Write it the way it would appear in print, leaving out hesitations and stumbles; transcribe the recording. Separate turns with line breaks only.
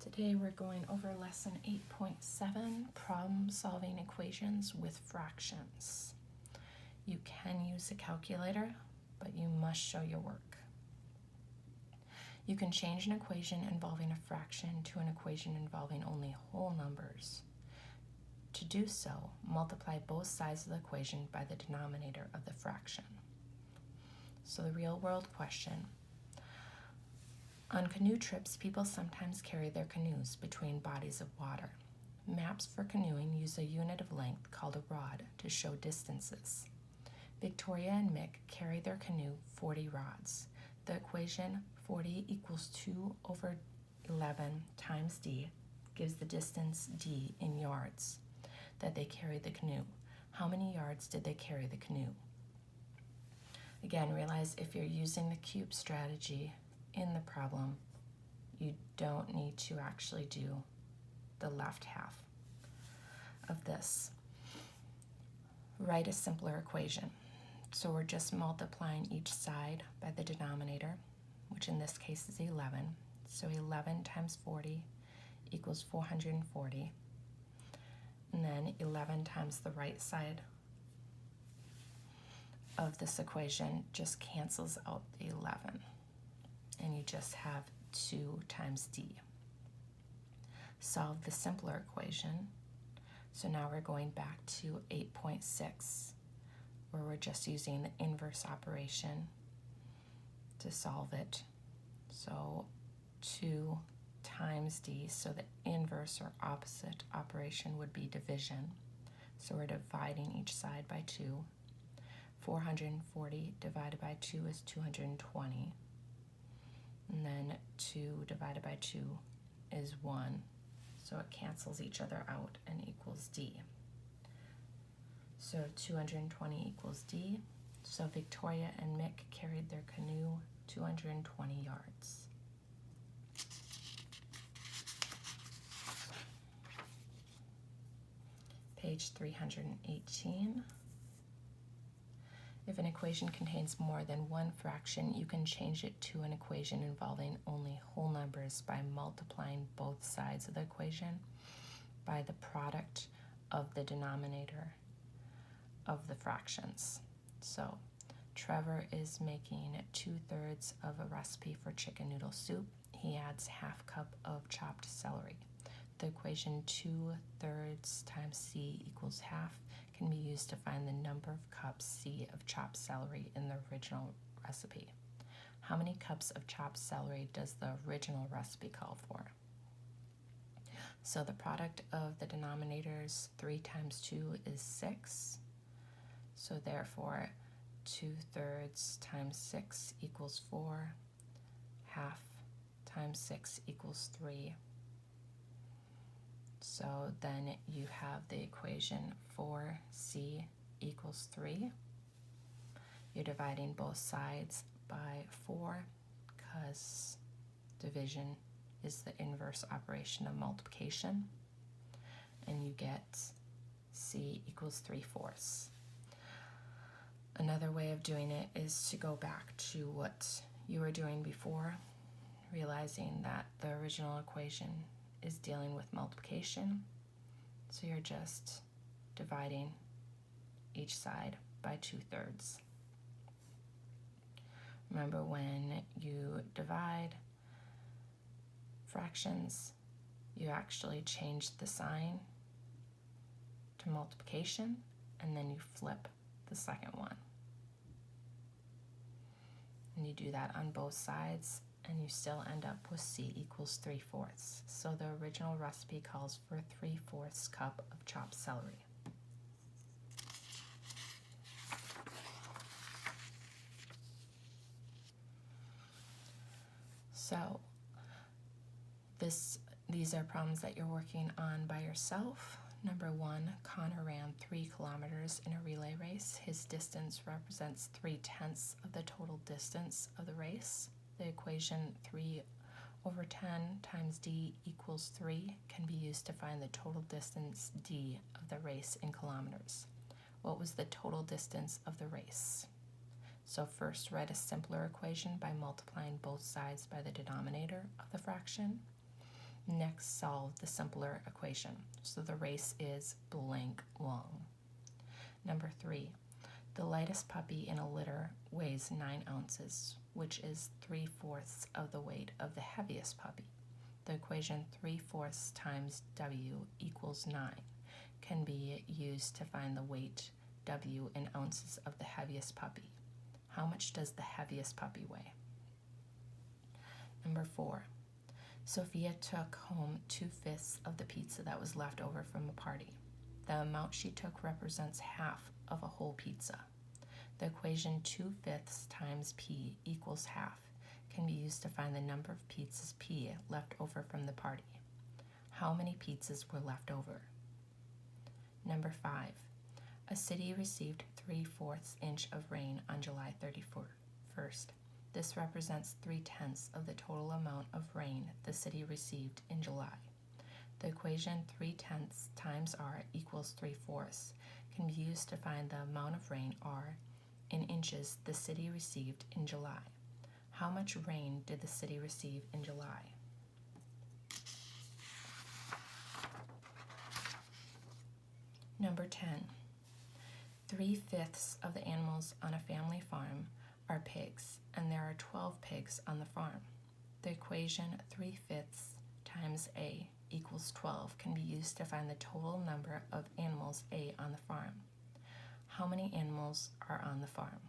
Today we're going over lesson 8.7, problem solving equations with fractions. You can use a calculator, but you must show your work. You can change an equation involving a fraction to an equation involving only whole numbers. To do so, multiply both sides of the equation by the denominator of the fraction. So the real-world question. On canoe trips, people sometimes carry their canoes between bodies of water. Maps for canoeing use a unit of length called a rod to show distances. Victoria and Mick carry their canoe 40 rods. The equation 40 equals 2 over 11 times d gives the distance d in yards that they carried the canoe. How many yards did they carry the canoe? Again, realize if you're using the cube strategy in the problem, you don't need to actually do the left half of this. Write a simpler equation. So we're just multiplying each side by the denominator, which in this case is 11. So 11 times 40 equals 440. And then 11 times the right side of this equation just cancels out the 11. And you just have 2 times d. Solve the simpler equation. So now we're going back to 8.6, where we're just using the inverse operation to solve it. So 2 times d, so the inverse or opposite operation would be division. So we're dividing each side by 2. 440 divided by 2 is 220. And then 2 divided by 2 is 1. So it cancels each other out and equals d. So 220 equals d. So Victoria and Mick carried their canoe 220 yards. Page 318. If an equation contains more than one fraction, you can change it to an equation involving only whole numbers by multiplying both sides of the equation by the product of the denominator of the fractions. So Trevor is making 2/3 of a recipe for chicken noodle soup. He adds ½ cup of chopped celery. The equation 2/3 times c equals half can be used to find the number of cups c of chopped celery in the original recipe. How many cups of chopped celery does the original recipe call for? So the product of the denominators, 3 times 2 is 6. So therefore 2/3 times 6 equals 4. Half times 6 equals 3. So then you have the equation 4c equals 3. You're dividing both sides by 4 because division is the inverse operation of multiplication. And you get c equals 3/4. Another way of doing it is to go back to what you were doing before, realizing that the original equation is dealing with multiplication. So you're just dividing each side by 2/3. Remember, when you divide fractions, you actually change the sign to multiplication, and then you flip the second one. And you do that on both sides, and you still end up with c equals 3/4. So the original recipe calls for 3/4 cup of chopped celery. So these are problems that you're working on by yourself. Number 1, Connor ran 3 kilometers in a relay race. His distance represents 3/10 of the total distance of the race. The equation 3 over 10 times d equals 3 can be used to find the total distance d of the race in kilometers. What was the total distance of the race? So first, write a simpler equation by multiplying both sides by the denominator of the fraction. Next, solve the simpler equation. So the race is blank long. Number 3, the lightest puppy in a litter weighs 9 ounces, which is 3/4 of the weight of the heaviest puppy. The equation 3/4 times W equals 9 can be used to find the weight W in ounces of the heaviest puppy. How much does the heaviest puppy weigh? Number 4, Sophia took home 2/5 of the pizza that was left over from a party. The amount she took represents half of a whole pizza. The equation 2/5 times P equals half can be used to find the number of pizzas P left over from the party. How many pizzas were left over? Number 5, a city received 3/4 inch of rain on July 31st. This represents 3/10 of the total amount of rain the city received in July. The equation 3/10 times R equals 3/4 can be used to find the amount of rain R in inches the city received in July. How much rain did the city receive in July? Number 10, 3/5 of the animals on a family farm are pigs, and there are 12 pigs on the farm. The equation 3/5 times A equals 12 can be used to find the total number of animals A on the farm. How many animals are on the farm?